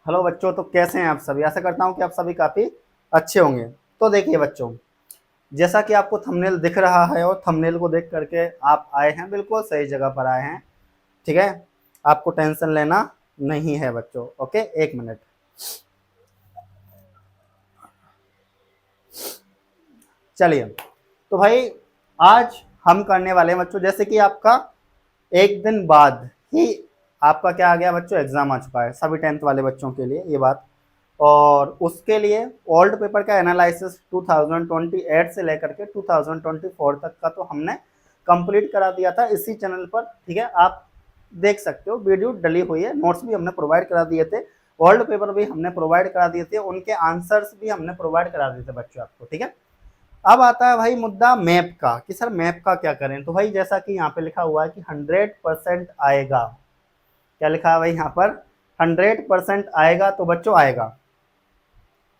Hello बच्चों, तो कैसे हैं आप सभी? आशा करता हूं कि आप सभी काफ़ी अच्छे होंगे। तो देखिए बच्चों, जैसा कि आपको थंबनेल दिख रहा है और थंबनेल को देख करके आप आए हैं, बिल्कुल सही जगह पर आए हैं। ठीक है, आपको टेंशन लेना नहीं है बच्चों। ओके, एक मिनट। चलिए, तो भाई आज हम करने वाले हैं बच्चों, जैसे कि आपका एक दिन बाद ही आपका क्या आ गया बच्चों, एग्जाम आ चुका है सभी 10th वाले बच्चों के लिए, ये बात। और उसके लिए ओल्ड पेपर का एनालिसिस 2028 से लेकर के 2024 तक का तो हमने कंप्लीट करा दिया था इसी चैनल पर। ठीक है, आप देख सकते हो, वीडियो डली हुई है, नोट्स भी हमने प्रोवाइड करा दिए थे, ओल्ड पेपर भी हमने प्रोवाइड करा दिए थे, उनके आंसर्स भी हमने प्रोवाइड करा दिए थे बच्चों आपको। ठीक है, अब आता है भाई मुद्दा मैप का, कि सर मैप का क्या करें। तो भाई जैसा कि यहाँ पे लिखा हुआ है कि 100% आएगा, क्या लिखा है भाई यहाँ पर, 100% आएगा तो बच्चों आएगा।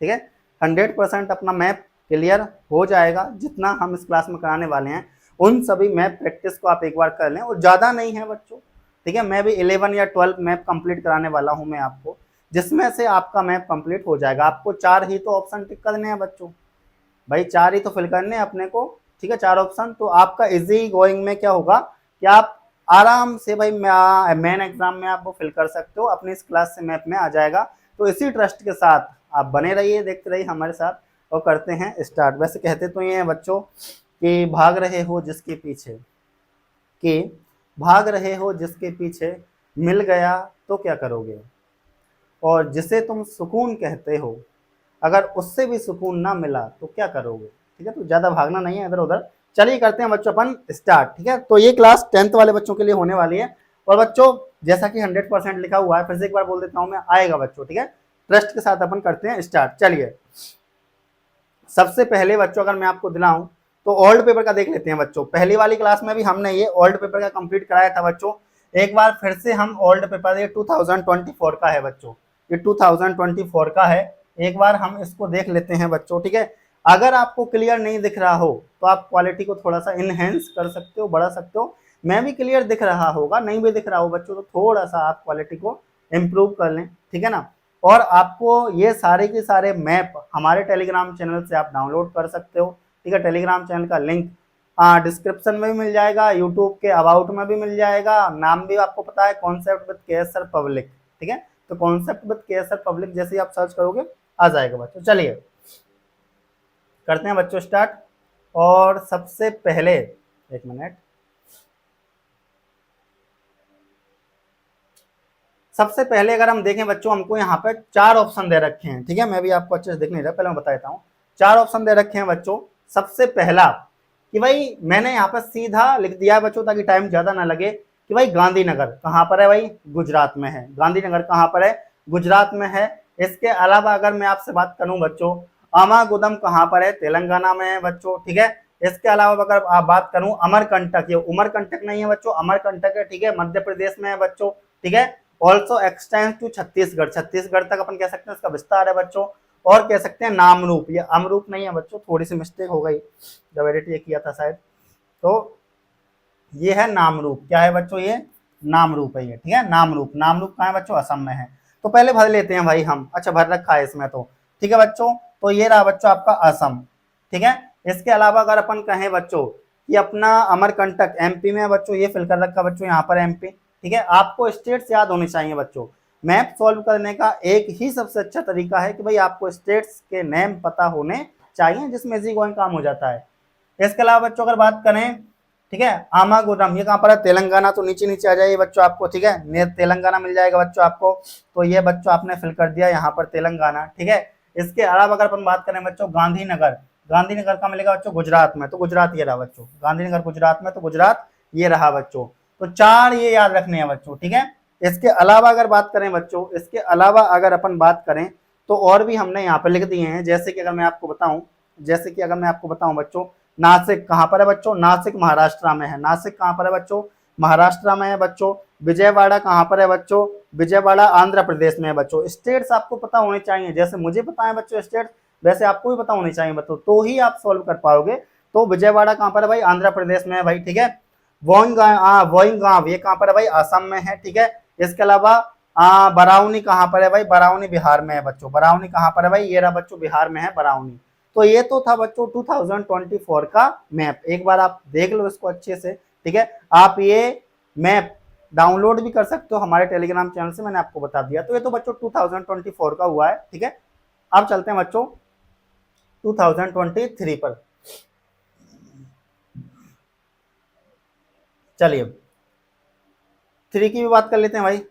ठीक है, 100% अपना मैप क्लियर हो जाएगा। जितना हम इस क्लास में कराने वाले हैं उन सभी मैप प्रैक्टिस को आप एक बार कर लें, और ज़्यादा नहीं है बच्चों। ठीक है, मैं भी 11 या 12 मैप कंप्लीट कराने वाला हूँ मैं आपको, जिसमें से आपका मैप कंप्लीट हो जाएगा। आपको 4 ही तो ऑप्शन टिक करने हैं बच्चों, भाई 4 ही तो फिल करने हैं अपने को। ठीक है, 4 ऑप्शन, तो आपका इजी गोइंग में क्या होगा कि आप आराम से भाई मेन एग्जाम में आप वो फिल कर सकते हो, अपनी इस क्लास से मैप में आ जाएगा। तो इसी ट्रस्ट के साथ आप बने रहिए, देखते रहिए हमारे साथ, और करते हैं स्टार्ट। वैसे कहते तो ये हैं बच्चों कि भाग रहे हो जिसके पीछे, कि भाग रहे हो जिसके पीछे, मिल गया तो क्या करोगे, और जिसे तुम सुकून कहते हो, अगर उससे भी सुकून ना मिला तो क्या करोगे। ठीक है, तो ज़्यादा भागना नहीं है इधर उधर। चलिए करते हैं बच्चों अपन स्टार्ट। ठीक है, तो ये क्लास 10th वाले बच्चों के लिए होने वाली है। और बच्चों जैसा कि 100% लिखा हुआ है, फिर से एक बार बोल देता हूँ मैं, आएगा बच्चों। ठीक है, ट्रस्ट के साथ अपन करते हैं स्टार्ट। चलिए, सबसे पहले बच्चों अगर मैं आपको दिलाऊं तो ओल्ड पेपर का देख लेते हैं बच्चों। पहली वाली क्लास में भी हमने ये ओल्ड पेपर का कंप्लीट कराया था बच्चों। एक बार फिर से हम ओल्ड पेपर, ये 2024 का है बच्चों, ये 2024 का है। एक बार हम इसको देख लेते हैं बच्चों। ठीक है, अगर आपको क्लियर नहीं दिख रहा हो तो आप क्वालिटी को थोड़ा सा इनहेंस कर सकते हो, बढ़ा सकते हो। मैं भी क्लियर दिख रहा होगा, नहीं भी दिख रहा हो बच्चों तो थोड़ा सा आप क्वालिटी को इम्प्रूव कर लें। ठीक है ना, और आपको ये सारे के सारे मैप हमारे टेलीग्राम चैनल से आप डाउनलोड कर सकते हो। ठीक है, टेलीग्राम चैनल का लिंक डिस्क्रिप्शन में भी मिल जाएगा, यूट्यूब के अबाउट में भी मिल जाएगा। नाम भी आपको पता है, कॉन्सेप्ट विद केएसआर पब्लिक। ठीक है, तो कॉन्सेप्ट विद केएसआर पब्लिक जैसे ही आप सर्च करोगे आ जाएगा बच्चों। चलिए करते हैं बच्चों स्टार्ट। और सबसे पहले, एक मिनट, सबसे पहले अगर हम देखें बच्चों, हमको यहाँ पे 4 ऑप्शन दे रखे हैं। ठीक है, मैं भी आपको अच्छे से दिख नहीं रहा, पहले मैं बता देता हूँ। 4 ऑप्शन दे रखे हैं बच्चों। सबसे पहला कि भाई मैंने यहाँ पर सीधा लिख दिया है बच्चों, ताकि टाइम ज्यादा ना लगे, कि भाई गांधीनगर कहाँ पर है भाई, गुजरात में है। गांधीनगर कहाँ पर है, गुजरात में है। इसके अलावा अगर मैं आपसे बात करूं बच्चों, अमागुदम कहाँ पर है, तेलंगाना में है बच्चों। ठीक है, इसके अलावा अगर आप बात करूं अमरकंटक, ये उमरकंटक नहीं है बच्चों, अमरकंटक है। ठीक है, मध्य प्रदेश में है बच्चों। ठीक है, also extend to Chhattisgarh, Chhattisgarh तक अपन कह सकते हैं इसका विस्तार है बच्चों। और कह सकते हैं नामरूप, ये अमरूप नहीं है बच्चों, थोड़ी सी मिस्टेक हो गई जब एडिट ये किया था शायद। तो ये है नामरूप, क्या है बच्चों, ये नामरूप है ये। ठीक है, नामरूप, नामरूप कहाँ है बच्चों, असम में है। तो पहले भर लेते हैं भाई हम, अच्छा भर रखा है इसमें तो। ठीक है बच्चों, तो ये रहा बच्चों आपका असम। ठीक है, इसके अलावा अगर अपन कहें बच्चों कि अपना अमरकंटक एमपी में है बच्चों, ये फिल कर रखा बच्चों यहाँ पर एमपी। ठीक है, आपको स्टेट्स याद होनी चाहिए बच्चों। मैप सॉल्व करने का एक ही सबसे अच्छा तरीका है कि भाई आपको स्टेट्स के नेम पता होने चाहिए, जिसमें इजी गोइंग काम हो जाता है। इसके अलावा बच्चों अगर बात करें, ठीक है, आमागुडम ये कहाँ पर है, तेलंगाना, तो नीचे नीचे आ जाइए बच्चों आपको। ठीक है, तेलंगाना मिल जाएगा बच्चों आपको। तो ये बच्चों आपने फिल कर दिया यहाँ पर तेलंगाना। ठीक है, इसके अलावा अगर अपन बात करें बच्चों गांधीनगर, गांधीनगर का मिलेगा बच्चों गुजरात में, तो गुजरात ये रहा बच्चों, गांधीनगर गुजरात में, तो गुजरात ये रहा बच्चों। तो 4 ये याद रखने हैं बच्चों। ठीक है, इसके अलावा अगर बात करें बच्चों, इसके अलावा अगर अपन बात करें तो और भी हमने यहाँ पे लिख दिए हैं। जैसे कि अगर मैं आपको बताऊं, जैसे कि अगर मैं आपको बताऊं बच्चों, नासिक कहाँ पर है बच्चों, नासिक महाराष्ट्र में है। नासिक कहाँ पर है बच्चों, महाराष्ट्र में है बच्चों। विजयवाड़ा कहाँ पर है बच्चों, विजयवाड़ा आंध्र प्रदेश में है बच्चों। स्टेट्स आपको पता होने चाहिए, जैसे मुझे पता है बच्चों स्टेट्स, वैसे आपको भी पता होने चाहिए बच्चों, तो ही आप सॉल्व कर पाओगे। तो विजयवाड़ा कहाँ पर है भाई, आंध्र प्रदेश में है भाई। ठीक है, वोइंगांव ये कहाँ पर है भाई, असम में है। ठीक है, इसके अलावा बराउनी कहाँ पर है भाई, बराउनी बिहार में है बच्चों, बराउनी कहाँ पर है भाई, ये रहा बच्चों बिहार में है बराउनी। तो ये तो था बच्चों 2024 का मैप, एक बार आप देख लो इसको अच्छे से, ठीक है। आप ये मैप डाउनलोड भी कर सकते हो हमारे टेलीग्राम चैनल से, मैंने आपको बता दिया। तो ये तो बच्चों 2024 का हुआ है, ठीक है। अब चलते हैं बच्चों 2023 पर। चलिए 3 की भी बात कर लेते हैं भाई,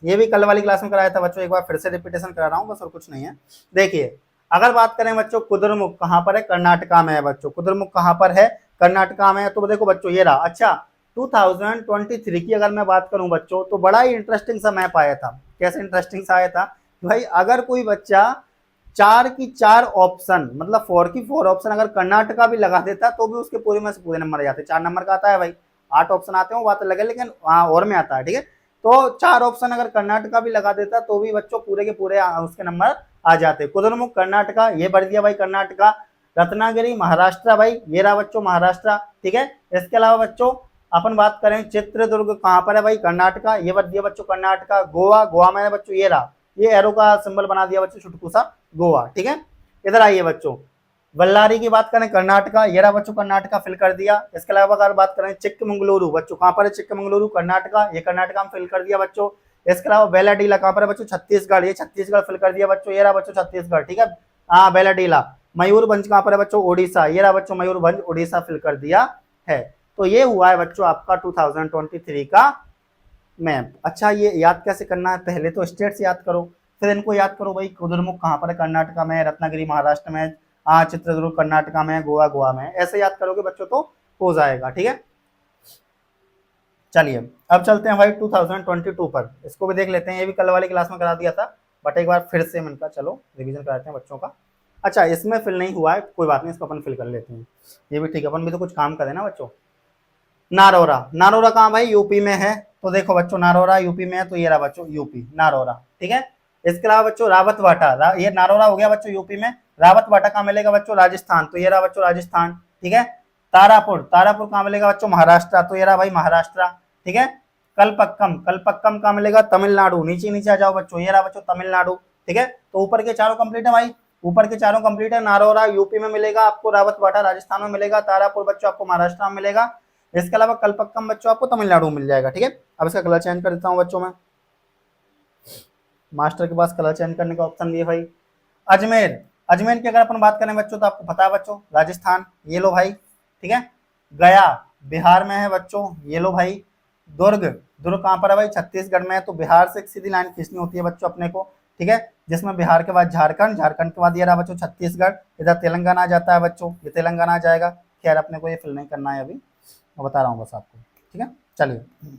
ये भी कल वाली क्लास में कराया था बच्चों, एक बार फिर से रिपीटेशन करा रहा हूँ बस, और कुछ नहीं है। देखिए अगर बात करें बच्चों, कुद्रेमुख कहाँ पर है, कर्नाटका में है बच्चों, कुद्रेमुख कहाँ पर है, कर्नाटका में है। तो देखो बच्चों ये रहा। अच्छा 2023 की अगर मैं बात करूं बच्चों, तो बड़ा ही इंटरेस्टिंग सा मैप आया था। कैसे इंटरेस्टिंग सा आया था भाई, अगर कोई बच्चा 4 की 4 ऑप्शन, मतलब 4 की 4 ऑप्शन अगर कर्नाटका भी लगा देता तो भी उसके पूरे में से पूरे नंबर आ जाते। 4 नंबर का आता है भाई, 8 ऑप्शन आते हैं वो बात अलग है, लेकिन और में आता है, ठीक है। तो 4 ऑप्शन अगर कर्नाटका भी लगा देता तो भी बच्चों पूरे के पूरे उसके नंबर आ जाते। कुद्रेमुख कर्नाटका, ये भर दिया भाई कर्नाटका। रत्नागिरी महाराष्ट्र भाई, ये रहा बच्चों महाराष्ट्र, ठीक है। इसके अलावा बच्चों अपन बात करें चित्रदुर्ग कहाँ पर है भाई, कर्नाटका, ये भर दिया बच्चों कर्नाटका। गोवा, गोवा में है बच्चों, ये रहा, ये एरो का सिंबल बना दिया बच्चों छुटकू सा, गोवा, ठीक है। इधर आइए बच्चों, बल्लारी की बात करें कर्नाटका, ये रहा बच्चों कर्नाटका फिल कर दिया। इसके अलावा अगर बात करें चिक्कमंगलुरु बच्चों, कहाँ पर है चिक्कमंगलुरु, कर्नाटका, ये कर्नाटका में फिल कर दिया बच्चों। इसके अलावा बेलाडीला कहाँ पर है बच्चों, छत्तीसगढ़, ये छत्तीसगढ़ फिल कर दिया बच्चों, ये रहा बच्चों छत्तीसगढ़, ठीक है। हाँ बेलाडीला। मयूरभंज कहाँ पर है बच्चों, ओडिशा, ये रहा बच्चों मयूरभंज, ओडिशा फिल कर दिया है। तो ये हुआ है बच्चों आपका 2023 का मैप। अच्छा ये याद कैसे करना है, पहले तो स्टेट्स याद करो, फिर इनको याद करो भाई। कुद्रेमुख कहाँ पर है, कर्नाटका में, रत्नागिरी महाराष्ट्र में, चित्रदुर्ग कर्नाटका में, गोवा गोवा में, ऐसे याद करोगे बच्चों तो हो जाएगा, ठीक है। चलिए अब चलते हैं भाई 2022 पर, इसको भी देख लेते हैं। ये भी कल वाली क्लास में करा दिया था, बट एक बार फिर से मैंने कहा चलो रिवीजन कराते हैं बच्चों का। अच्छा इसमें फिल नहीं हुआ है, कोई बात नहीं, इसको अपन फिल कर लेते हैं, ये भी ठीक है, अपन भी तो कुछ काम करें ना बच्चों। नारौरा, नारौरा कहाँ भाई, यूपी में है। तो देखो बच्चों नारौरा यूपी में है, तो ये रहा बच्चों यूपी नारौरा, ठीक है। इसके अलावा बच्चों रावत वाटा, ये नारौरा हो गया बच्चों यूपी में। रावत वाटा कहाँ मिलेगा बच्चों, राजस्थान, तो ये रहा बच्चों राजस्थान, ठीक है। तारापुर, तारापुर कहाँ मिलेगा बच्चों, महाराष्ट्र, तो ये रहा भाई महाराष्ट्र, ठीक है। कलपक्कम, कलपक्कम कहाँ मिलेगा, तमिलनाडु, नीचे नीचे आ जाओ बच्चों, ये रहा बच्चों तमिलनाडु, ठीक है। तो ऊपर के चारों कंप्लीट है भाई, ऊपर के चारों कंप्लीट है। नारौरा यूपी में मिलेगा आपको, रावत वाटा राजस्थान में मिलेगा, तारापुर बच्चों आपको महाराष्ट्र में मिलेगा। इसके अलावा कलपक्कम बच्चों आपको तमिलनाडु में मिल जाएगा, ठीक है। अब इसका कलर चेंज कर देता हूँ बच्चों में, मास्टर के पास कलर चेंज करने का ऑप्शन दिए भाई। अजमेर, अजमेर की अगर अपन बात करें बच्चों तो आपको पता है बच्चों राजस्थान, ये लो भाई, ठीक है। गया बिहार में है बच्चों, ये लो भाई। दुर्ग, दुर्ग कहाँ पर है भाई, छत्तीसगढ़ में है। तो बिहार से एक सीधी लाइन खींचनी होती है बच्चों अपने को, ठीक है, जिसमें बिहार के बाद झारखंड, झारखंड के बाद ये रहा बच्चों छत्तीसगढ़, इधर तेलंगाना आ जाता है बच्चों, ये तेलंगाना आ जाएगा। खैर अपने को ये फिल नहीं करना है अभी, मैं बता रहा हूँ बस आपको, ठीक है। चलिए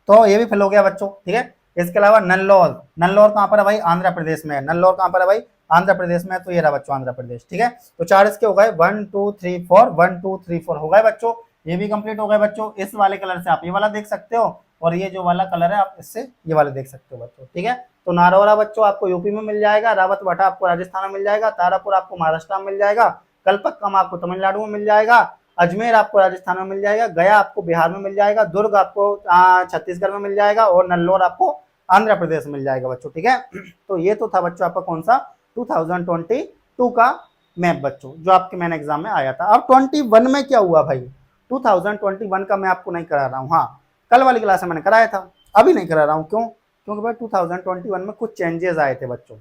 तो ये भी फिल हो गया बच्चों, ठीक है। इसके अलावा नल्लौर, नल्लौर कहाँ पर है भाई, आंध्र प्रदेश में है। नल्लौर कहाँ पर है भाई, आंध्र प्रदेश में है। तो ये रहा बच्चों आंध्र प्रदेश, ठीक है। तो 4 इसके हो गए, 1 2 3 4, 1 2 3 4 हो गए बच्चों, ये भी कंप्लीट हो गए बच्चों। इस वाले कलर से आप ये वाला देख सकते हो, और ये जो वाला कलर है आप इससे ये वाले देख सकते हो बच्चों, ठीक है। तो नारौरा बच्चों आपको यूपी में मिल जाएगा, रावत वाटा आपको राजस्थान में मिल जाएगा, तारापुर आपको महाराष्ट्र में मिल जाएगा, कलपक्कम आपको तमिलनाडु में मिल जाएगा, अजमेर आपको राजस्थान में मिल जाएगा, गया आपको बिहार में मिल जाएगा, दुर्ग आपको छत्तीसगढ़ में मिल जाएगा, और नल्लौर आपको आंध्र प्रदेश में मिल जाएगा बच्चों, ठीक है। तो ये तो था बच्चों आपका कौन सा 2022 का मैप बच्चों, जो आपके मैन एग्जाम में आया था। अब 21 में क्या हुआ भाई, 2021 का मैं आपको नहीं करा रहा हूँ, हाँ कल वाली क्लास में मैंने कराया था, अभी नहीं करा रहा हूँ, क्यों, क्योंकि भाई 2021 में कुछ चेंजेस आए थे बच्चों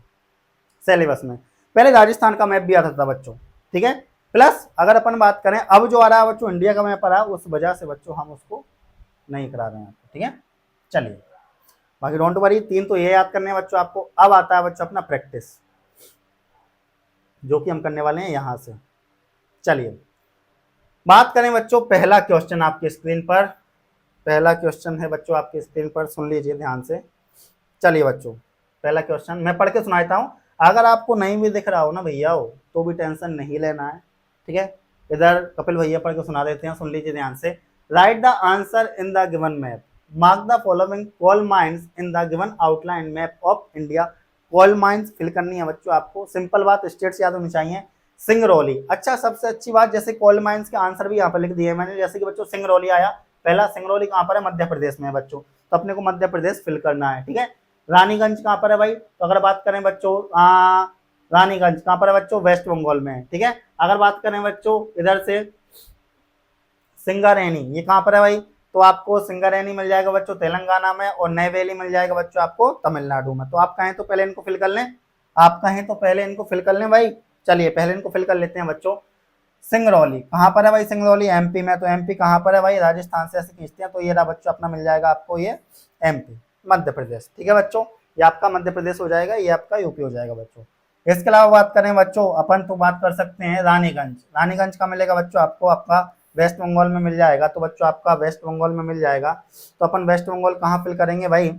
सिलेबस में। पहले राजस्थान का मैप भी आता था बच्चों, ठीक है। प्लस अगर अपन बात करें अब जो आ रहा है बच्चों इंडिया का मैप आ रहा है, उस वजह से बच्चों हम उसको नहीं करा रहे हैं आपको, ठीक है। चलिए बाकी डोंट वरी, 3 तो ये याद करने हैं बच्चों आपको। अब आता है बच्चों अपना प्रैक्टिस, जो कि हम करने वाले हैं यहां से। चलिए बात करें बच्चों, पहला क्वेश्चन आपकी स्क्रीन पर, पहला क्वेश्चन है बच्चों आपकी स्क्रीन पर, सुन लीजिए ध्यान से। चलिए बच्चों पहला क्वेश्चन मैं पढ़ के सुनाता हूँ, अगर आपको नहीं भी दिख रहा हो ना भैया हो तो भी टेंशन नहीं लेना है, ठीक है। इधर कपिल भैया पढ़ के सुना देते हैं, सुन लीजिए ध्यान से। Write the answer in the given map, mark the following coal mines in the given outline map of India. Coal mines fill करनी है बच्चों आपको, सिंपल बात, स्टेट्स याद होनी चाहिए। सिंगरौली, अच्छा सबसे अच्छी बात, जैसे कोल माइंस के आंसर भी यहाँ पर लिख दिए मैंने, जैसे कि बच्चों सिंगरौली आया, पहला सिंगरौली कहाँ पर है, मध्य प्रदेश में है बच्चों। तो अपने को मध्य प्रदेश फिल करना है। ठीक है, रानीगंज कहाँ पर है भाई, तो अगर बात करें बच्चों रानीगंज कहाँ पर है बच्चों, वेस्ट बंगाल में है। ठीक है, अगर बात करें बच्चों इधर से सिंगारेनी, ये कहाँ पर है भाई, तो आपको सिंगारेनी मिल जाएगा बच्चों तेलंगाना में, और नेवेली मिल जाएगा बच्चों आपको तमिलनाडु में। तो आप कहें तो पहले इनको फिल कर लें, आप कहें तो पहले इनको फिल कर लें भाई। चलिए पहले इनको फिल कर लेते हैं बच्चों। सिंगरौली कहाँ पर है भाई, सिंगरौली एमपी में, तो एमपी कहाँ पर है भाई, राजस्थान से ऐसे खींचते हैं, तो ये रहा बच्चों अपना मिल जाएगा आपको ये एमपी, मध्य प्रदेश। ठीक है बच्चों, ये आपका मध्य प्रदेश हो जाएगा, ये आपका यूपी हो जाएगा बच्चों। इसके अलावा बात करें बच्चों अपन, तो बात कर सकते हैं रानीगंज। रानीगंज का मिलेगा बच्चों आपको, आपका वेस्ट बंगाल में मिल जाएगा, तो बच्चों आपका वेस्ट बंगाल में मिल जाएगा। तो अपन वेस्ट बंगाल कहाँ फिल करेंगे भाई,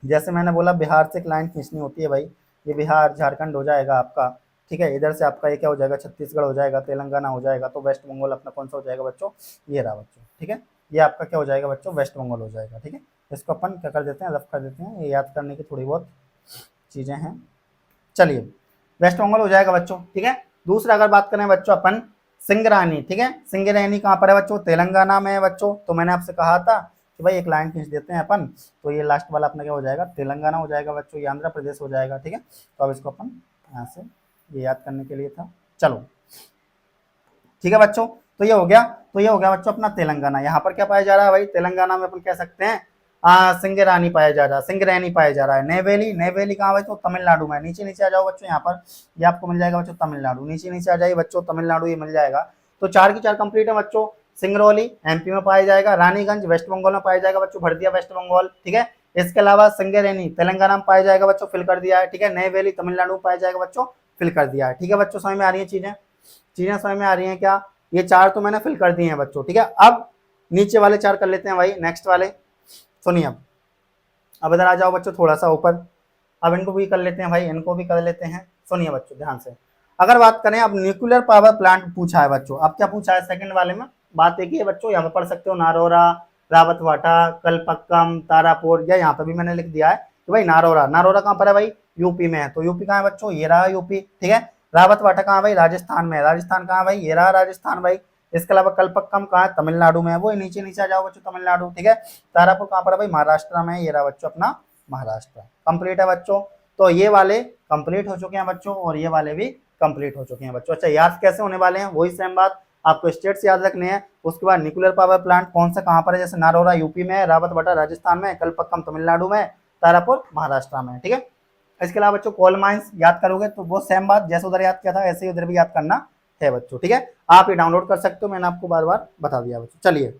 जैसे मैंने बोला बिहार से एक लाइन खींचनी होती है भाई, ये बिहार झारखंड हो जाएगा आपका। ठीक है, इधर से आपका ये क्या हो जाएगा, छत्तीसगढ़ हो जाएगा, तेलंगाना हो जाएगा, तो वेस्ट बंगाल अपना कौन सा हो जाएगा बच्चों, ये रहा बच्चों। ठीक है, ये आपका क्या हो जाएगा बच्चों, वेस्ट बंगाल हो जाएगा। ठीक है, इसको अपन क्या कर देते हैं, रफ कर देते हैं, ये याद करने की थोड़ी बहुत चीज़ें हैं। चलिए वेस्ट बंगाल हो जाएगा बच्चों। ठीक है, दूसरा अगर बात करें बच्चों अपन सिंगरानी। ठीक है, सिंगरानी कहाँ पर है बच्चों, तेलंगाना में है बच्चों। तो मैंने आपसे कहा था कि भाई एक लाइन खींच देते हैं अपन, तो ये लास्ट वाला अपना क्या हो जाएगा, तेलंगाना हो जाएगा बच्चों, ये आंध्र प्रदेश हो जाएगा। ठीक है, तो अब इसको अपन यहाँ से ये याद करने के लिए था। चलो ठीक है बच्चों, तो ये हो गया, तो ये हो गया बच्चों अपना तेलंगाना। यहाँ पर क्या पाया जा रहा है भाई, तेलंगाना में अपन कह सकते हैं सिंगरानी पाया जा रहा है, सिंगरैनी पाया जा रहा है। नेवेली, नेवेली कहाँ भाई, तो तमिलनाडु में। नीचे नीचे आ जाओ बच्चों, यहाँ पर ये आपको मिल जाएगा बच्चों तमिलनाडु, नीचे नीचे आ जाइए बच्चों तमिलनाडु, ये मिल जाएगा। तो 4 की 4 कंप्लीट है बच्चों। सिंगरौली एमपी में पाया जाएगा, रानीगंज वेस्ट बंगाल में पाया जाएगा बच्चों, भर दिया वेस्ट बंगाल। ठीक है, इसके अलावा सिंगरैनी तेलंगाना में पाया जाएगा बच्चों, फिल कर दिया है। ठीक है, नेवेली तमिलनाडु में पाया जाएगा बच्चों, फिल कर दिया है। ठीक है बच्चों, समझ में आ रही है चीजें, चीजें समझ में आ रही हैं क्या, ये 4 तो मैंने फिल कर दिए हैं बच्चों। ठीक है, अब नीचे वाले 4 कर लेते हैं भाई, नेक्स्ट वाले सुनिए। अब इधर आ जाओ बच्चों थोड़ा सा ऊपर, अब इनको भी कर लेते हैं भाई, इनको भी कर लेते हैं। सुनिए बच्चों ध्यान से, अगर बात करें अब न्यूक्लियर पावर प्लांट पूछा है बच्चों, अब क्या पूछा है सेकंड वाले में, बात एक ही है बच्चों, यहाँ पे पढ़ सकते हो नारोरा, रावतवाटा, कलपक्कम, तारापुर, या यहाँ पे भी मैंने लिख दिया है कि भाई नारोरा। नारोरा कहाँ पर है भाई, यूपी में है, तो यूपी कहाँ है बच्चों, ये रहा यूपी। ठीक है, रावतवाटा कहाँ भाई, राजस्थान में है, राजस्थान कहाँ भाई, ये रहा राजस्थान भाई। इसके अलावा कलपक्कम कहाँ है, तमिलनाडु में है, वो नीचे नीचे आ जाओ बच्चों तमिलनाडु। ठीक है, तारापुर कहाँ पर है भाई, महाराष्ट्र में है, ये रहा बच्चों अपना महाराष्ट्र। कंप्लीट है बच्चों, तो ये वाले कंप्लीट हो चुके हैं बच्चों, और ये वाले भी कंप्लीट हो चुके हैं बच्चों। अच्छा याद कैसे होने वाले हैं, वही सेम बात, आपको स्टेट्स याद रखने हैं। उसके बाद न्यूक्लियर पावर प्लांट कौन सा कहाँ पर है, जैसे नारोरा यूपी में है, रावतवाटा राजस्थान में, कलपक्कम तमिलनाडु में, तारापुर महाराष्ट्र में। ठीक है, इसके अलावा बच्चों कोल माइंस याद करोगे तो वो सेम बात, जैसे उधर याद किया था ऐसे ही उधर भी याद करना है बच्चों। ठीक है, आप ये डाउनलोड कर सकते हो, मैंने आपको बार बार बता दिया बच्चों। चलिए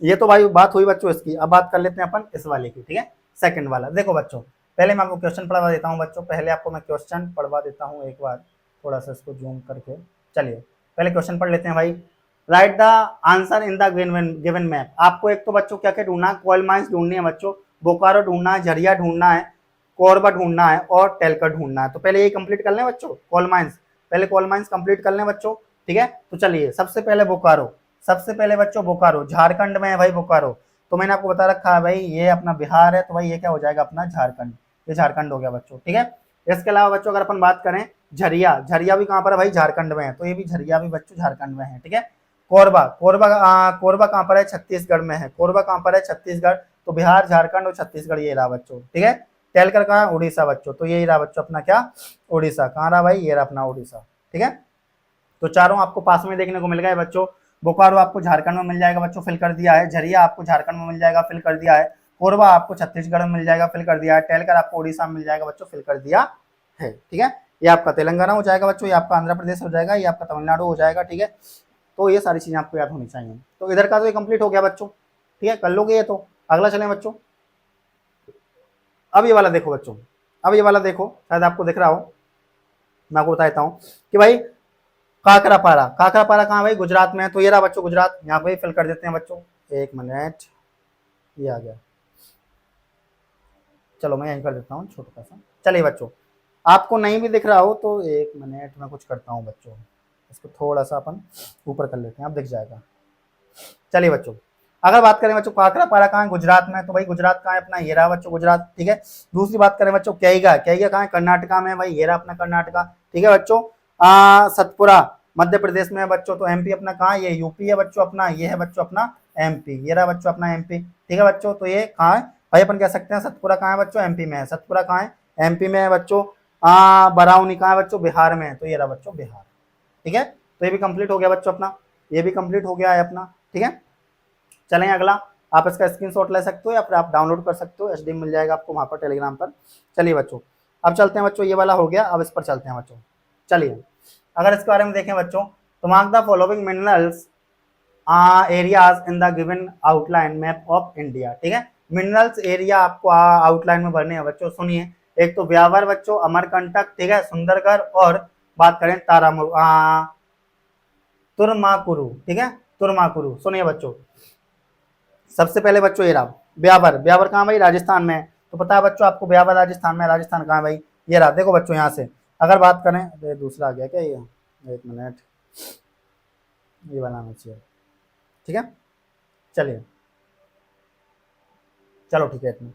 ये तो भाई बात हुई बच्चों इसकी, अब बात कर लेते हैं अपन इस वाले की। ठीक है, सेकंड वाला देखो बच्चों, पहले मैं आपको क्वेश्चन पढ़वा देता हूँ बच्चों, पहले आपको मैं क्वेश्चन पढ़वा देता हूँ एक बार, थोड़ा सा इसको जूम करके। चलिए पहले क्वेश्चन पढ़ लेते हैं भाई। Right the answer in the given map. आपको एक तो बच्चों क्या क्या ढूंढना है, कोयल माइंस ढूंढनी है बच्चों, बोकारो ढूंढना है, झरिया ढूंढना है, कोरबा ढूंढना है, और टेलकर ढूंढना है। तो पहले ये कंप्लीट कर लें बच्चों, कोल माइंस, पहले कोल माइंस कंप्लीट कर लें बच्चों। ठीक है, तो चलिए सबसे पहले बोकारो, सबसे पहले बच्चों बोकारो झारखंड में है भाई बोकारो। तो मैंने आपको बता रखा है भाई ये अपना बिहार है, तो भाई ये क्या हो जाएगा अपना झारखंड, ये झारखंड हो गया बच्चों। ठीक है, इसके अलावा बच्चों अगर अपन बात करें झरिया, झरिया भी कहाँ पर है भाई, झारखंड में है, तो ये भी झरिया भी बच्चों झारखंड में है। ठीक है, कोरबा, कोरबा कहाँ पर है, छत्तीसगढ़ में है, कोरबा कहाँ पर है, छत्तीसगढ़। तो बिहार झारखंड और छत्तीसगढ़ ये रहा बच्चों। ठीक है, टेलकर कहाँ है, उड़ीसा बच्चों, तो यही रहा बच्चों अपना क्या, उड़ीसा। कहाँ रहा भाई, ये रहा अपना उड़ीसा। ठीक है, तो चारों आपको पास में देखने को मिल गए बच्चों। बोकारो आपको झारखंड में मिल जाएगा बच्चों, फिल कर दिया है। झरिया आपको झारखंड में मिल जाएगा, फिल कर दिया है। कोरबा आपको छत्तीसगढ़ में मिल जाएगा, फिल कर दिया है। टेलकर आपको उड़ीसा में मिल जाएगा बच्चों, फिल कर दिया है। ठीक है, ये आपका तेलंगाना हो जाएगा बच्चों, ये आपका आंध्र प्रदेश हो जाएगा, ये आपका तमिलनाडु हो जाएगा। ठीक है, तो ये सारी चीजें आपको याद होनी चाहिए। तो इधर का तो ये कंप्लीट हो गया बच्चों। ठीक है, कर लोगे ये तो। अगला चले बच्चों, अब ये वाला देखो बच्चों, अब ये वाला देखो, शायद आपको दिख रहा हो, मैं आपको बता देता हूँ कि भाई काकरापारा, काकरापारा कहाँ भाई, गुजरात में है। तो ये रहा बच्चों गुजरात, यहाँ पे फिल कर देते हैं बच्चों। एक मिनट, ये आ गया, चलो मैं यहीं कर देता हूँ छोटा सा। चलिए बच्चों, आपको नहीं भी दिख रहा हो तो एक मिनट मैं कुछ करता हूँ बच्चों, इसको थोड़ा सा अपन ऊपर कर लेते हैं, अब दिख जाएगा। चलिए बच्चों, अगर बात करें बच्चों काकरापारा कहाँ है, गुजरात में, तो भाई गुजरात कहाँ है अपना, ये रहा बच्चों गुजरात। ठीक है, दूसरी बात करें बच्चों कैगा, कैगा कहाँ है, कर्नाटका में, भाई ये रहा अपना कर्नाटका। ठीक है बच्चों, सतपुरा मध्य प्रदेश में है बच्चों, तो एमपी अपना कहाँ, ये यूपी है बच्चों अपना, ये है बच्चों अपना एमपी, ये रहा बच्चों अपना एमपी। ठीक है बच्चों, तो ये कहाँ है भाई, अपन कह सकते हैं सतपुरा कहाँ है बच्चों, एमपी में है। सतपुरा कहाँ है, एमपी में है बच्चों। बराउनी कहाँ है बच्चों, बिहार में है। तो ये रहा बच्चों बिहार। ठीक है, तो ये भी कंप्लीट हो गया बच्चों अपना, ये भी कंप्लीट हो गया है अपना। ठीक है, चलें अगला। आप इसका स्क्रीनशॉट ले सकते हो या फिर आप डाउनलोड कर सकते हो, एचडी मिल जाएगा आपको वहां पर टेलीग्राम पर। चलिए बच्चों, अब चलते हैं बच्चों, ये वाला हो गया, अब इस पर चलते हैं बच्चों। चलिए, अगर इसके बारे में देखें बच्चों, तो mark the following minerals areas in the given outline map of India. ठीक है, मिनरल्स एरिया आपको आउटलाइन में भरने हैं बच्चों। सुनिए, एक तो ब्यावर बच्चों, अमरकंटक, ठीक है, सुंदरगढ़, और बात करें तुरमाकुरु। ठीक है, तुरमाकुरु। सुनिए बच्चों, सबसे पहले बच्चों ये रहा ब्यावर। ब्यावर कहाँ भाई, राजस्थान में है। तो पता है बच्चों आपको ब्यावर राजस्थान में, राजस्थान कहाँ है भाई, ये रहा। देखो बच्चों यहाँ से अगर बात करें, तो दूसरा आ गया क्या ये, एक मिनट, ये बनाना चाहिए। ठीक है, चलिए, चलो ठीक है इतना।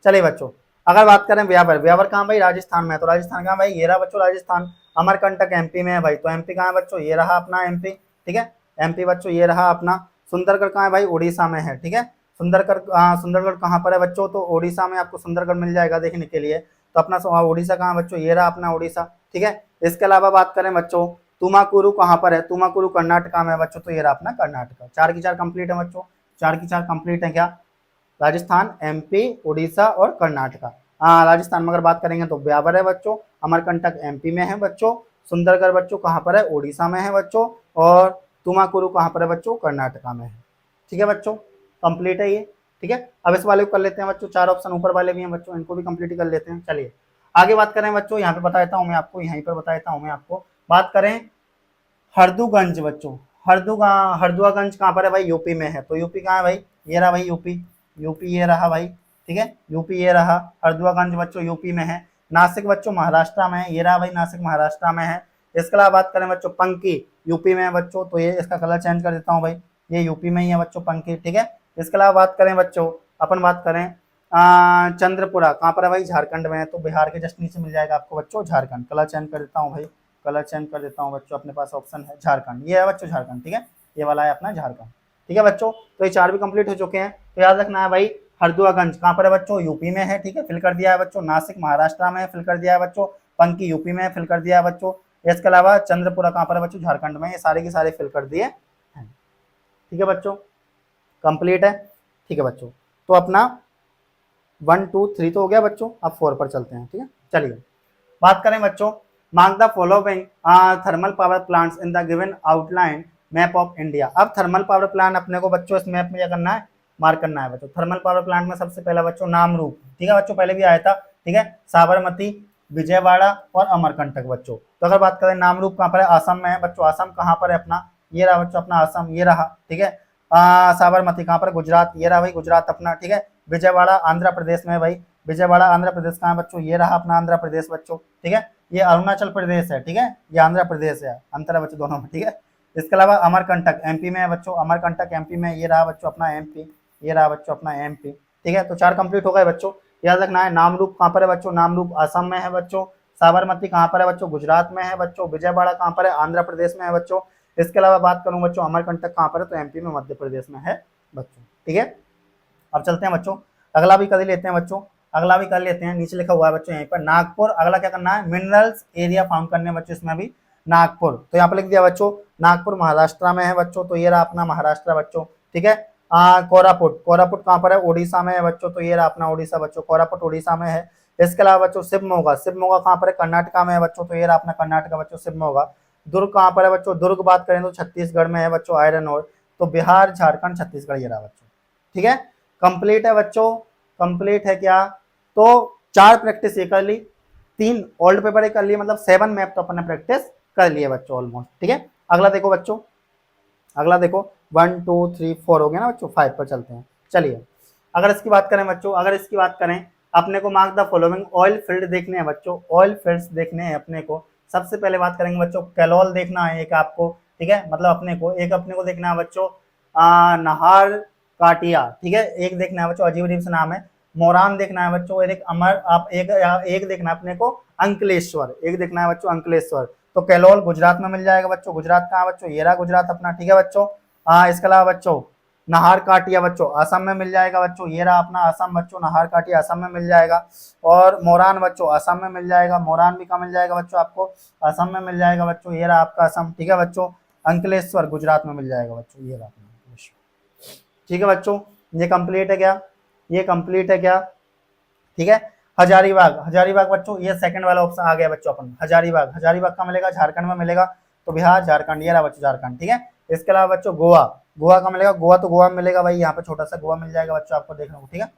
चलिए बच्चों, अगर बात करें ब्यावर, ब्यावर कहाँ भाई, राजस्थान में है। तो राजस्थान कहाँ भाई, ये रहा बच्चों राजस्थान। अमरकंटक एमपी में है भाई, तो एमपी कहाँ है बच्चों, ये रहा अपना एमपी। ठीक है, एमपी बच्चों ये रहा अपना। सुंदरगढ़ कहाँ है भाई, उड़ीसा में है। ठीक है, सुंदरगढ़ कहाँ पर है बच्चों, तो उड़ीसा में आपको सुंदरगढ़ मिल जाएगा देखने के लिए। तो अपना उड़ीसा कहाँ है बच्चों, ये रहा अपना उड़ीसा। ठीक है, इसके अलावा बात करें बच्चों, तुमाकुरु कहाँ पर है, तुमाकुरु कर्नाटका में है बच्चों। तो ये रहा अपना कर्नाटका। 4 की 4 कंप्लीट है बच्चों, 4 की 4 कंप्लीट है क्या, राजस्थान, एमपी, उड़ीसा और कर्नाटका। राजस्थान में अगर बात करेंगे तो ब्यावर है बच्चों, अमरकंटक एमपी में है बच्चों, सुंदरगढ़ बच्चों कहाँ पर है, उड़ीसा में है बच्चों, और तुमाकुरु कहाँ पर है बच्चों, कर्नाटका में है। ठीक है बच्चों, कंप्लीट है ये। ठीक है, अब इस वाले को कर लेते हैं बच्चों, 4 ऑप्शन ऊपर वाले भी हैं बच्चों, इनको भी कंप्लीट कर लेते हैं। चलिए आगे बात करें बच्चों, यहाँ पे बता देता हूँ मैं आपको, यहीं पर बता देता हूँ मैं आपको। बात करें हरदूगंज बच्चों, हरदुआगंज कहाँ पर है भाई, यूपी में है। तो यूपी कहाँ है भाई, ये रहा भाई यूपी, यूपी ये रहा भाई। ठीक है, यूपी ये रहा, हरदुआगंज बच्चों यूपी में है। नासिक बच्चों महाराष्ट्र में है, ये रहा भाई नासिक महाराष्ट्र में है। इसके अलावा बात करें बच्चों, पंकी यूपी में है बच्चों, तो ये इसका कलर चेंज कर देता हूँ भाई, ये यूपी में ही है बच्चों पंकी। ठीक है, इसके अलावा बात करें बच्चों, अपन बात करें चंद्रपुरा कहाँ पर है भाई, झारखंड में है। तो बिहार के जस्ट नीचे मिल जाएगा आपको बच्चों झारखंड। कलर चेंज कर देता हूँ भाई, कलर चेंज कर देता हूँ बच्चों, अपने पास ऑप्शन है झारखंड, ये है बच्चों झारखंड। ठीक है, ये वाला है अपना झारखंड। ठीक है बच्चों, तो ये 4 भी कंप्लीट हो चुके हैं। तो याद रखना है भाई, हरदुआगंज कहाँ पर है बच्चों, यूपी में है। ठीक है, फिल कर दिया है बच्चों। नासिक महाराष्ट्र में है, फिल कर दिया है बच्चों। पंकी यूपी में है, फिल कर दिया है बच्चों। इसके अलावा चंद्रपुरा कहाँ पर है बच्चों, झारखंड में। ये सारे के सारे फिल कर दिए हैं। ठीक है बच्चों, कंप्लीट है। ठीक है बच्चों, तो अपना 1 2 3 तो हो गया बच्चों, अब 4 पर चलते हैं। ठीक है, चलिए बात करें बच्चों, mark the following thermal power plants in the given outline map of India. अब थर्मल पावर प्लांट अपने को बच्चों इस मैप में क्या करना है, मार्क करना है बच्चों। थर्मल पावर प्लांट में सबसे पहला बच्चों नामरूप। ठीक है बच्चों, पहले भी आया था। ठीक है, साबरमती, विजयवाड़ा और अमरकंटक बच्चों। तो अगर बात करें नामरूप कहाँ पर है, असम में है बच्चों। असम कहाँ पर है अपना, ये रहा बच्चों अपना असम, ये रहा। ठीक है, साबरमती कहाँ पर, गुजरात, ये रहा भाई गुजरात अपना। ठीक है, विजयवाड़ा आंध्र प्रदेश में है भाई, विजयवाड़ा आंध्र प्रदेश कहाँ है बच्चों, ये रहा अपना आंध्र प्रदेश बच्चों। ठीक है, ये अरुणाचल प्रदेश है। ठीक है, ये आंध्र प्रदेश है, अंतर है बच्चों दोनों में। ठीक है, इसके अलावा अमरकंटक एमपी में है बच्चों, अमरकंटक एमपी में, ये रहा बच्चों अपना एमपी, ये रहा बच्चों अपना एमपी। ठीक है, तो 4 कंप्लीट हो गए बच्चों। याद रखना है, नामरूप कहाँ पर है बच्चों, नामरूप असम में है बच्चों। साबरमती कहाँ पर है बच्चों, गुजरात में है बच्चों। विजयवाड़ा कहाँ पर है, आंध्र प्रदेश में है बच्चों। इसके अलावा बात करूँ बच्चों, अमरकंटक कहाँ पर है, तो एमपी में, मध्य प्रदेश में है बच्चों। ठीक है, अब चलते हैं बच्चों, अगला भी कर लेते हैं बच्चों, अगला भी कर लेते हैं। नीचे लिखा हुआ है बच्चों यहीं पर नागपुर। अगला क्या करना है, मिनरल्स एरिया फाउंड करने बच्चों, इसमें भी नागपुर। तो यहाँ पर लिख दिया बच्चों, नागपुर महाराष्ट्र में है बच्चों। तो ये रहा अपना महाराष्ट्र बच्चों। ठीक है, कोरापुट, कोरापुट कहाँ पर है, उड़ीसा में है बच्चों। तो ये रहा अपना उड़ीसा बच्चों, कोरापुट उड़ीसा में है। इसके अलावा बच्चों शिवमोगा, शिवमोगा कहाँ पर है, कर्नाटका में है बच्चों। तो ये रहा अपना कर्नाटका बच्चों शिवमोगा। दुर्ग कहाँ पर है बच्चों, दुर्ग बात करें तो छत्तीसगढ़ में है बच्चों, आयरन ओर। तो बिहार, झारखंड, छत्तीसगढ़, ये रहा बच्चों। ठीक है, कंप्लीट है बच्चों, कंप्लीट है क्या। तो 4 प्रैक्टिस ये कर ली, 3 ओल्ड पेपर कर लिए, मतलब 7 मैप तो अपन ने प्रैक्टिस कर लिए बच्चों ऑलमोस्ट। ठीक है, अगला देखो बच्चों, अगला देखो 1 2 3 4 हो गया ना बच्चों, 5 पर चलते हैं। चलिए, अगर इसकी बात करें बच्चों, अगर इसकी बात करें, अपने को mark the following oil field देखने हैं बच्चों, ऑयल फील्ड्स देखने हैं अपने को। सबसे पहले बात करेंगे बच्चों, कैलोल देखना है एक आपको। ठीक है, मतलब अपने को देखना है बच्चों नहार काटिया। ठीक है, एक देखना है बच्चों, अजीब अजीब से नाम है। मोरान देखना है बच्चों, और एक अमर आप एक देखना है अपने को अंकलेश्वर, एक देखना है बच्चों अंकलेश्वर। तो कैलोल गुजरात में मिल जाएगा बच्चों। गुजरात कहाँ बच्चों, ये रहा गुजरात अपना। ठीक है बच्चों, इसके अलावा बच्चों नाहर काटिया बच्चों असम में मिल जाएगा बच्चों, ये रहा अपना असम बच्चों, नाहर काटिया असम में मिल जाएगा। और मोरान बच्चों असम में मिल जाएगा, मोरान भी कहाँ मिल जाएगा बच्चों आपको, असम में मिल जाएगा बच्चों, ये रहा आपका असम। ठीक है बच्चों, अंकलेश्वर गुजरात में मिल जाएगा बच्चों, ये रहा अपना अंकलेश्वर। ठीक है बच्चों, ये कंप्लीट है क्या, ये कंप्लीट है क्या। ठीक है, हजारीबाग, हजारीबाग बच्चों ये सेकंड वाला ऑप्शन आ गया बच्चों अपन, हजारीबाग, हजारीबाग का मिलेगा झारखंड में मिलेगा, तो बिहार झारखंड ये रहा बच्चों झारखंड। ठीक है, इसके अलावा बच्चों गोवा, गोवा का मिलेगा, गोवा तो गोवा में मिलेगा भाई, यहाँ पे छोटा सा गोवा मिल जाएगा बच्चों आपको देखने को। ठीक है,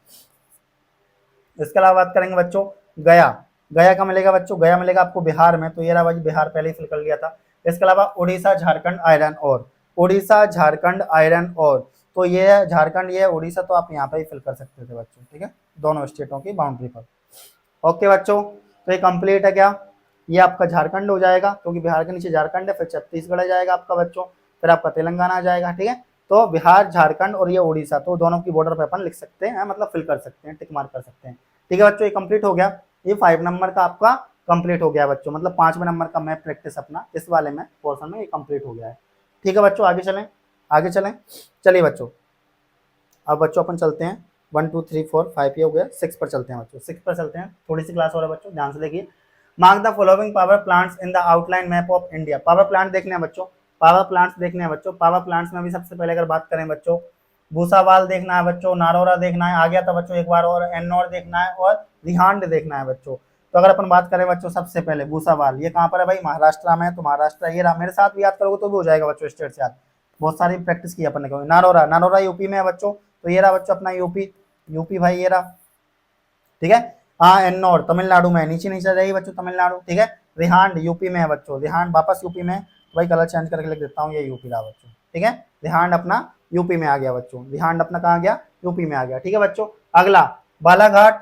इसके अलावा बात करेंगे बच्चों गया, गया का मिलेगा बच्चों, गया मिलेगा आपको बिहार में, तो ये रहा भाई बिहार पहले ही फिल कर लिया था। इसके अलावा उड़ीसा झारखंड आयरन और, उड़ीसा झारखंड आयरन और, तो ये है झारखंड, ये है उड़ीसा, तो आप यहाँ पे ही फिल कर सकते थे बच्चों। ठीक है, दोनों स्टेटों की बाउंड्री पर। ओके बच्चों, तो ये कंप्लीट है क्या, ये आपका झारखंड हो जाएगा क्योंकि बिहार के नीचे झारखंड है, फिर छत्तीसगढ़ आ जाएगा आपका बच्चों, फिर आपका तेलंगाना आ जाएगा। ठीक है, तो बिहार झारखंड और ये उड़ीसा, तो दोनों की बॉर्डर पे अपन लिख सकते हैं, मतलब फिल कर सकते हैं, टिक मार्क कर सकते हैं। ठीक है बच्चों, ये कंप्लीट हो गया, ये 5 नंबर का आपका कंप्लीट हो गया बच्चों, मतलब 5वें नंबर का मैप प्रैक्टिस अपना इस वाले में पोर्शन में ये कंप्लीट हो गया है। ठीक है बच्चों, आगे चलें, आगे चलें, चलिए बच्चों, अब बच्चों अपन चलते हैं 1 2 3 4 5 ये हो गया, 6 पर चलते हैं बच्चों, 6 पर चलते हैं, थोड़ी सी क्लास हो रहा है बच्चों, ध्यान से देखिए। Mark the following power plants in the outline map of India, power plant देखने हैं बच्चों, पावर प्लांट्स देखने हैं बच्चों। पावर प्लांट्स में भी सबसे पहले अगर बात करें बच्चों, भूसावाल देखना है बच्चों, नारौरा देखना है, आ गया था बच्चों एक बार, और एन्नौर देखना है, और रिहांड देखना है बच्चों। तो अगर अपन बात करें बच्चों सबसे पहले भूसावाल, ये कहाँ पर है भाई, महाराष्ट्र में है, तो महाराष्ट्र ये रहा, मेरे साथ भी याद करोगे तो भी हो जाएगा बच्चों, स्टेट से याद, बहुत सारी प्रैक्टिस की अपन ने। नारौरा, नारौरा यूपी में है बच्चों, तो ये रहा बच्चों अपना यूपी, यूपी भाई ये रहा। ठीक है, एन्नौर तमिलनाडु में, नीचे नीचे रही बच्चों तमिलनाडु। ठीक है, रिहांड यूपी में है बच्चों, रिहांड वापस यूपी में, तो भाई कलर चेंज करके लिख देता हूँ, ये यूपी रहा बच्चों। ठीक है, रिहांड अपना यूपी में आ गया बच्चों, रिहांड अपना कहाँ गया, यूपी में आ गया। ठीक है बच्चों, अगला बालाघाट,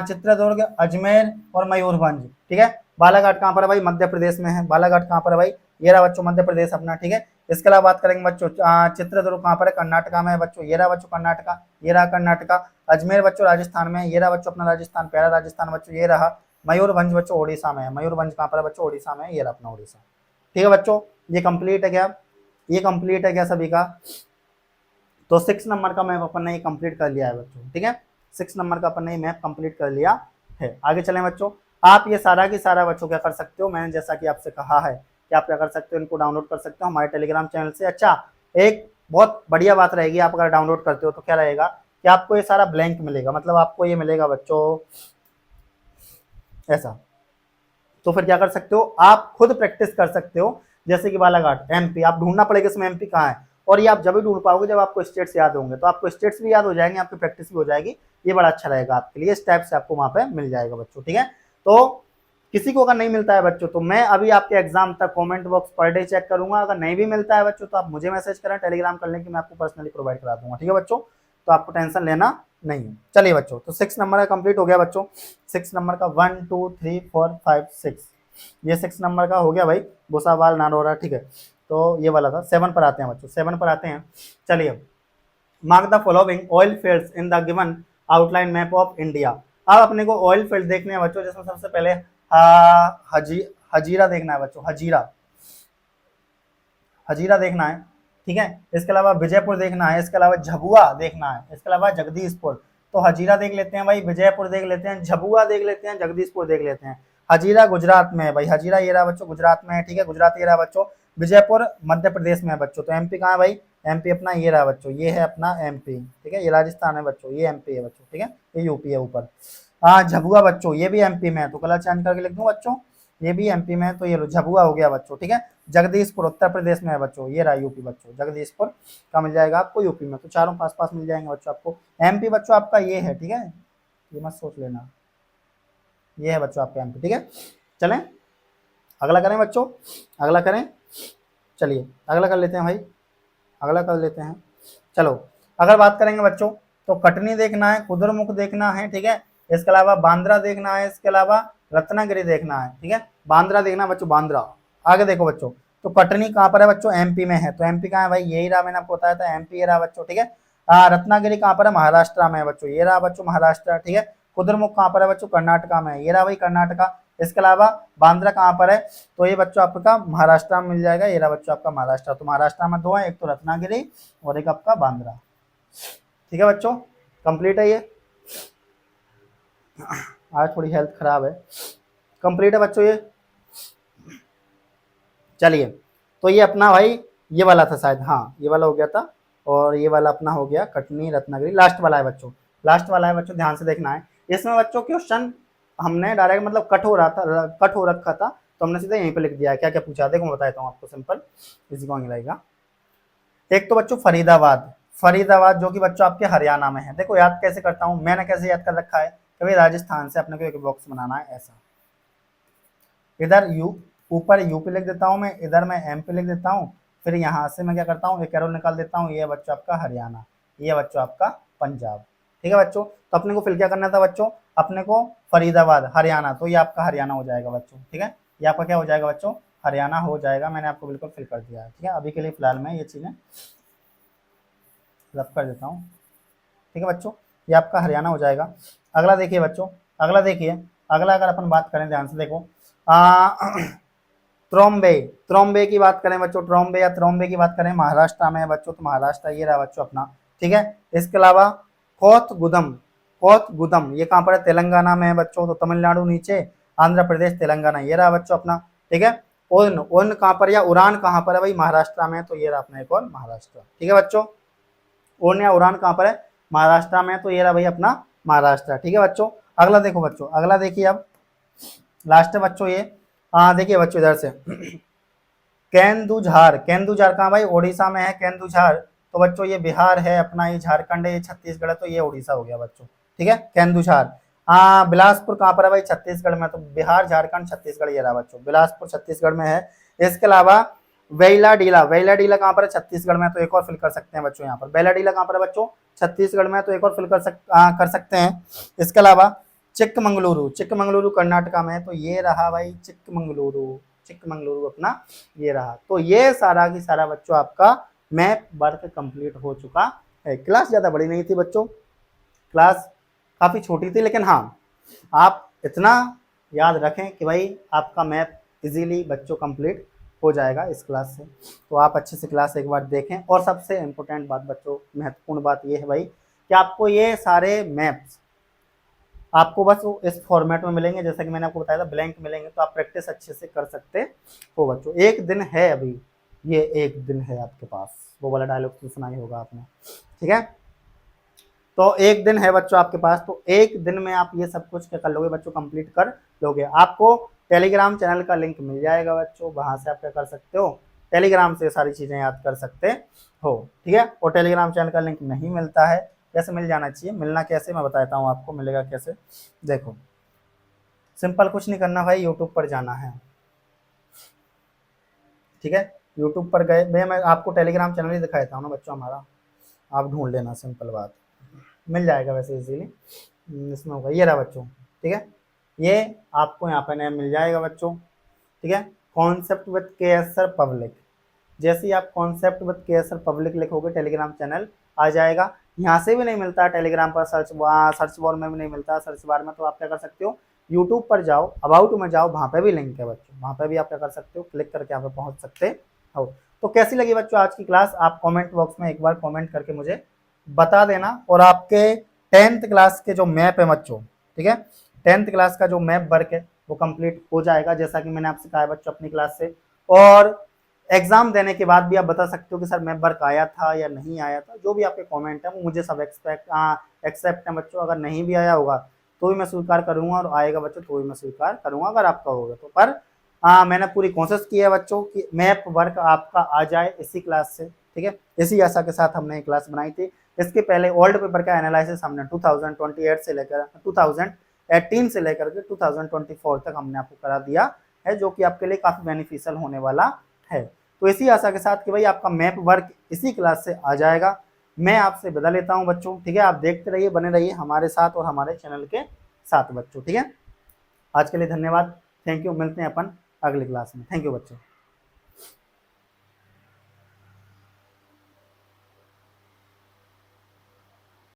चित्रदुर्ग, अजमेर और मयूरभंज। ठीक है, बालाघाट कहाँ पर है भाई, मध्य प्रदेश में है, बालाघाट कहाँ पर है भाई, ये रहा बच्चों मध्य प्रदेश अपना। ठीक है, इसके अलावा बात करेंगे बच्चों, चित्रदुर्ग कहाँ पर है, कर्नाटका में है बच्चों, ये रहा बच्चों कर्नाटका, ये रहा कर्नाटका। अजमेर बच्चों राजस्थान में, ये रहा बच्चों अपना राजस्थान, प्यारा राजस्थान बच्चों, ये रहा। मयूरभंज बच्चों ओडिशा में है, मयूरभंज कहाँ पर है बच्चों, ओडिशा में, ये रहा अपना ओडिशा। ठीक है बच्चों, ये कंप्लीट है क्या, ये कंप्लीट है क्या सभी का, तो 6 नंबर का मैप अपन ने ये कंप्लीट कर लिया है बच्चों। ठीक है, 6 नंबर का अपन ने मैप कंप्लीट कर लिया है। आगे चलें बच्चों, आप ये सारा की सारा बच्चों क्या कर सकते हो, मैंने जैसा कि आपसे कहा है कि आप क्या कर सकते हो, इनको डाउनलोड कर सकते हो हमारे टेलीग्राम चैनल से। अच्छा, एक बहुत बढ़िया बात रहेगी, आप अगर डाउनलोड करते हो तो क्या रहेगा कि आपको ये सारा ब्लैंक मिलेगा, मतलब आपको ये मिलेगा बच्चों ऐसा, तो फिर क्या कर सकते हो, आप खुद प्रैक्टिस कर सकते हो। जैसे कि बालाघाट एमपी, आप ढूंढना पड़ेगा इसमें एमपी कहाँ है, और ये आप जब भी ढूंढ पाओगे जब आपको स्टेट्स याद होंगे, तो आपको स्टेट्स भी याद हो जाएंगे, आपकी प्रैक्टिस भी हो जाएगी, ये बड़ा अच्छा रहेगा आपके लिए, इस टाइप से आपको वहां पे मिल जाएगा बच्चों। ठीक है, तो किसी को अगर नहीं मिलता है बच्चों, तो मैं अभी आपके एग्जाम तक कमेंट बॉक्स पर डे चेक करूंगा, अगर नहीं भी मिलता है बच्चों तो आप मुझे मैसेज करें टेलीग्राम कर लें कि मैं आपको पर्सनली प्रोवाइड करा दूंगा। ठीक है बच्चों, तो आपको टेंशन लेना नहीं है। चलिए बच्चों, तो 6 नंबर का कंप्लीट हो गया बच्चों, 6 नंबर का 1 2 3 4 5 6, ये 6 नंबर का हो गया भाई, भूसावाल नारौरा। ठीक है, तो ये वाला था। 7 पर आते हैं बच्चों, 7 पर आते हैं। चलिए, mark the following oil fields in the given outline map of India. अब अपने को ऑयल फील्ड देखने हैं बच्चों, जिसमें सबसे पहले हजीरा देखना है बच्चों, हजीरा, हजीरा देखना है। ठीक है, इसके अलावा विजयपुर देखना है, इसके अलावा झबुआ देखना है, इसके अलावा जगदीशपुर। तो हजीरा देख लेते हैं भाई, विजयपुर देख लेते हैं, झबुआ देख लेते हैं, जगदीशपुर देख लेते हैं। हजीरा गुजरात में है भाई, हजीरा ये रहा बच्चों गुजरात में है। ठीक है, गुजरात ये रहा बच्चों। विजयपुर मध्य प्रदेश में है बच्चों, तो एमपी कहाँ है भाई, एमपी अपना ये रहा बच्चों, ये है अपना एमपी। ठीक है, ये राजस्थान है बच्चों, ये एमपी है बच्चों। ठीक है, ये यूपी है ऊपर। झबुआ बच्चों ये भी एमपी में है, तो कलर चेंज करके लिख दूं बच्चों, ये भी एमपी में है, तो ये लो झबुआ हो गया बच्चों। ठीक है, जगदीशपुर उत्तर प्रदेश में है बच्चों, ये रहा यूपी बच्चों, जगदीशपुर का मिल जाएगा आपको यूपी में, तो चारों पास पास मिल जाएंगे बच्चों आपको। एमपी बच्चों आपका ये है। ठीक है, ये मत सोच लेना, ये है बच्चों आपका एमपी। ठीक है, चलें अगला करें बच्चों, अगला करें, चलिए अगला कर लेते हैं भाई, अगला कर लेते हैं। चलो, अगर बात करेंगे बच्चों, तो कटनी देखना है, कुद्रेमुख देखना है। ठीक है, इसके अलावा बांद्रा देखना है, इसके अलावा रत्नागिरी देखना है। ठीक है, बांद्रा देखना है बच्चों, बांद्रा। आगे देखो बच्चों, तो कटनी कहाँ पर है बच्चों, एमपी में है, तो एमपी कहाँ है भाई, यही रहा, मैंने आपको बताया था एमपी ये रहा बच्चों। ठीक है, रत्नागिरी कहाँ पर है, महाराष्ट्र में है बच्चों, ये रहा बच्चों महाराष्ट्र। ठीक है, कुद्रेमुख कहाँ पर है बच्चों, कर्नाटका में है, ये रहा भाई कर्नाटका। इसके अलावा बांद्रा कहाँ पर है, तो ये बच्चों आपका महाराष्ट्र में मिल जाएगा। ये रहा बच्चों आपका महाराष्ट्र। तो महाराष्ट्र में दो है, एक तो रत्नागिरी और एक आपका बांद्रा। ठीक है बच्चों, कंप्लीट है ये। आज थोड़ी हेल्थ खराब है। कंप्लीट है बच्चों ये। चलिए, तो ये अपना भाई ये वाला था शायद, हाँ ये वाला हो गया था, और ये वाला अपना हो गया कटनी रत्नागिरी। लास्ट वाला है बच्चों, लास्ट वाला है बच्चों, ध्यान से देखना है। इसमें बच्चों क्वेश्चन हमने डायरेक्ट मतलब कट हो रहा था, कट हो रखा था, तो हमने सीधे यहीं पे लिख दिया है। क्या क्या पूछा देखो, मैं बताता हूँ आपको, सिंपल इजी गोइंग रहेगा। एक तो बच्चों फरीदाबाद, फरीदाबाद जो कि बच्चों आपके हरियाणा में है। देखो याद कैसे करता हूँ, मैंने कैसे याद कर रखा है कि भाई राजस्थान से अपने को एक बॉक्स बनाना है ऐसा। इधर यू, ऊपर यूपी लिख देता हूँ मैं, इधर मैं एमपी लिख देता हूँ, फिर यहाँ से मैं क्या करता हूँ एक एरो निकाल देता हूँ, ये बच्चों आपका हरियाणा, ये बच्चों आपका पंजाब। ठीक है बच्चों, तो अपने को फिल क्या करना था बच्चों, अपने को फरीदाबाद हरियाणा, तो ये आपका हरियाणा हो जाएगा बच्चों। ठीक है, ये आपका क्या हो जाएगा बच्चों, हरियाणा हो जाएगा। मैंने आपको बिल्कुल फिल कर दिया है। ठीक है, अभी के लिए फिलहाल मैं ये चीज़ें रब कर देता हूँ। ठीक है बच्चों, ये आपका हरियाणा हो जाएगा। अगला देखिए बच्चों, अगला देखिए, अगला अगर अपन बात करें ध्यान से देखो, ट्रोम्बे, ट्रोम्बे की बात करें बच्चों, ट्रोम्बे या ट्रोम्बे की बात करें, महाराष्ट्र में है बच्चों, तो महाराष्ट्र ये रहा बच्चों अपना। ठीक है, इसके अलावा कोथगुदम, कोथगुदम ये कहाँ पर है, तेलंगाना में है बच्चों, तो तमिलनाडु नीचे, आंध्र प्रदेश, तेलंगाना, ये रहा बच्चों अपना। ठीक है, ओन, ओन कहाँ पर या उड़ान कहाँ पर है भाई, महाराष्ट्र में, तो ये रहा अपना एक और महाराष्ट्र। ठीक है बच्चों, ओन या उड़ान कहाँ पर है, महाराष्ट्र में, तो ये रहा भाई अपना महाराष्ट्र। ठीक है बच्चों, अगला देखो बच्चों, अगला देखिए अब लास्ट है बच्चों ये, देखिए बच्चों इधर से केंदुझार, केंदुझार कहाँ भाई, ओडिशा में है केंदुझार, तो बच्चों ये बिहार है अपना, ये झारखंड है, ये छत्तीसगढ़ है, तो ये उड़ीसा हो गया बच्चों। ठीक है, केंदुझार। बिलासपुर कहाँ पर है भाई, छत्तीसगढ़ में, तो बिहार झारखंड छत्तीसगढ़ ये रहा बच्चों, बिलासपुर छत्तीसगढ़ में है। इसके अलावा वेलाडीला, वेलाडीला कहाँ पर है, छत्तीसगढ़ में, तो एक और फिल कर सकते हैं बच्चों यहाँ पर। वेलाडीला कहाँ पर है बच्चों, छत्तीसगढ़ में, तो एक और फिल कर सकते हैं। इसके अलावा चिक्कमंगलुरु, चिक्कमंगलुरु कर्नाटका में है, तो ये रहा भाई चिक्कमंगलुरु, चिक्कमंगलुरु अपना ये रहा। तो ये सारा की सारा बच्चों आपका मैप वर्क कंप्लीट हो चुका है। क्लास ज़्यादा बड़ी नहीं थी बच्चों, क्लास काफ़ी छोटी थी, लेकिन हाँ आप इतना याद रखें कि भाई आपका मैप इजीली बच्चों कंप्लीट हो जाएगा इस क्लास से। तो आप अच्छे से क्लास एक बार देखें। और सबसे इम्पोर्टेंट बात बच्चों, महत्वपूर्ण बात ये है भाई कि आपको ये सारे मैप्स आपको बस इस फॉर्मेट में मिलेंगे, जैसा कि मैंने आपको बताया था ब्लैंक मिलेंगे, तो आप प्रैक्टिस अच्छे से कर सकते हो बच्चों। एक दिन है अभी, ये एक दिन है आपके पास, वो वाला डायलॉग तो सुना ही होगा आपने। ठीक है, तो एक दिन है बच्चों आपके पास, तो एक दिन में आप ये सब कुछ क्या कर लोगे बच्चों, कंप्लीट कर लोगे। आपको टेलीग्राम चैनल का लिंक मिल जाएगा बच्चों, वहां से आप क्या कर सकते हो, टेलीग्राम से सारी चीज़ें याद कर सकते हो। ठीक है, और टेलीग्राम चैनल का लिंक नहीं मिलता है, कैसे मिल जाना चाहिए, मिलना कैसे मैं बताता हूँ आपको, मिलेगा कैसे। देखो सिंपल कुछ नहीं करना भाई, यूट्यूब पर जाना है। ठीक है, यूट्यूब पर गए, मैं आपको टेलीग्राम चैनल ही दिखाता हूँ ना बच्चों हमारा, आप ढूंढ लेना, सिंपल बात, मिल जाएगा वैसे इजीली। इसमें होगा, ये रहा बच्चों। ठीक है, ये आपको यहाँ पर नया मिल जाएगा बच्चों। ठीक है, कॉन्सेप्ट विद केएसआर पब्लिक, जैसे ही आप कॉन्सेप्ट विद केएसआर पब्लिक लिखोगे टेलीग्राम चैनल आ जाएगा। यहाँ से भी नहीं मिलता टेलीग्राम पर, सर्च बार में भी नहीं मिलता, सर्च बार में, तो आप क्या कर सकते हो, यूट्यूब पर जाओ, अबाउट में जाओ, वहाँ पे भी लिंक है बच्चों, वहाँ पे भी आप क्या कर सकते हो, क्लिक करके यहाँ पे पहुँच सकते हो। तो कैसी लगी बच्चों आज की क्लास, आप कमेंट बॉक्स में एक बार कमेंट करके मुझे बता देना। और आपके 10th क्लास के जो मैप है बच्चों, ठीक है, 10th क्लास का जो मैप वर्क है वो कंप्लीट हो जाएगा, जैसा कि मैंने आपसे कहा है बच्चों अपनी क्लास से। और एग्जाम देने के बाद भी आप बता सकते हो कि सर मैप वर्क आया था या नहीं आया था, जो भी आपके कमेंट है वो मुझे सब एक्सेप्ट है बच्चों। अगर नहीं भी आया होगा तो भी मैं स्वीकार करूंगा, और आएगा बच्चों तो भी मैं स्वीकार करूंगा अगर आपका होगा तो। पर मैंने पूरी कोशिश की है बच्चों कि मैप वर्क आपका आ जाए इसी क्लास से। ठीक है, इसी आशा के साथ हमने क्लास बनाई थी। इसके पहले ओल्ड पेपर का एनालिसिस हमने 2028 से लेकर 2018 से लेकर के 2024 तक हमने आपको करा दिया है, जो कि आपके लिए काफ़ी बेनिफिशियल होने वाला है। तो इसी आशा के साथ कि भाई आपका मैप वर्क इसी क्लास से आ जाएगा, मैं आपसे विदा लेता हूं बच्चों। ठीक है, आप देखते रहिए, बने रहिए हमारे साथ और हमारे चैनल के साथ बच्चों। ठीक है, आज के लिए धन्यवाद, थैंक यू, मिलते हैं अपन अगली क्लास में। थैंक यू बच्चों।